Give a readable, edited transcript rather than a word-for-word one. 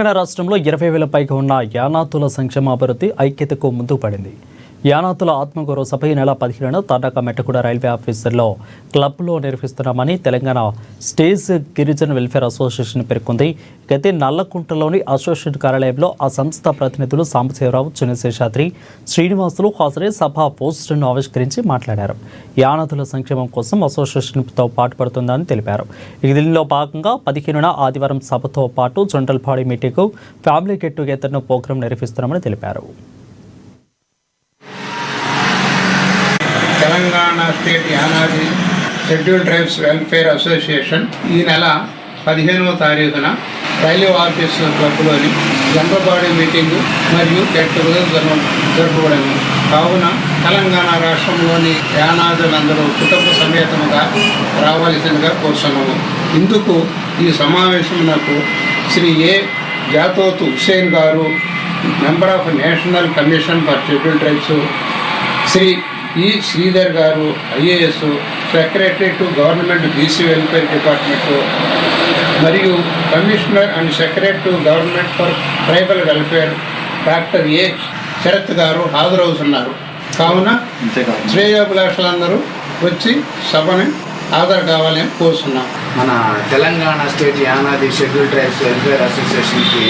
తెలంగాణ రాష్ట్రంలో 20,000 పైగా ఉన్న యానాతుల సంక్షేమాభివృద్ధి ఐక్యతకు ముందుకు పడింది. యానాతుల ఆత్మగౌరవ సభ ఈ నెల 15న తాటాక మెట్టగూడ రైల్వే ఆఫీసులో క్లబ్లో నిర్వహిస్తున్నామని తెలంగాణ స్టేజ్ గిరిజన వెల్ఫేర్ అసోసియేషన్ పేర్కొంది. అయితే నల్లకుంటలోని అసోసియేషన్ కార్యాలయంలో ఆ సంస్థ ప్రతినిధులు సాంబశివరావు, చిన్నశేషాద్రి, శ్రీనివాసులు హాజరై సభ పోస్టును ఆవిష్కరించి మాట్లాడారు. యానాతుల సంక్షేమం కోసం అసోసియేషన్తో పాటుపడుతుందని తెలిపారు. దీనిలో భాగంగా 15న ఆదివారం సభతో పాటు general body meeting, family get టుగెదర్ను ప్రోగ్రాం నిర్వహిస్తున్నామని తెలిపారు. Telangana state Yanadi scheduled tribes welfare association ఈ నెల 15వ తారీఖున రైల్వే ఆఫీసు క్లబ్లోని జనరల్ బాడీ మీటింగు మరియు గెట్ టుగెదర్ జరుపుకోవడము. కావున తెలంగాణ రాష్ట్రంలోని యానాదులందరూ కుటుంబ సమేతముగా రావాల్సిందిగా కోరుతున్నాము. ఇందుకు ఈ సమావేశమునకు శ్రీ ఏ Jathothu Hussain garu, member of national commission for scheduled tribes, Shri E Sridhar garu, IAS, secretary to government BC welfare department, మరియు commissioner and secretary to government for tribal welfare doctor A Sharath garu హాజరవుతున్నారు. కావున శ్రేయోభిలాషులందరూ వచ్చి సభని హాజరు కావాలని కోరుతున్నాం. మన Telangana state Yanadi scheduled tribes welfare అసోసియేషన్కి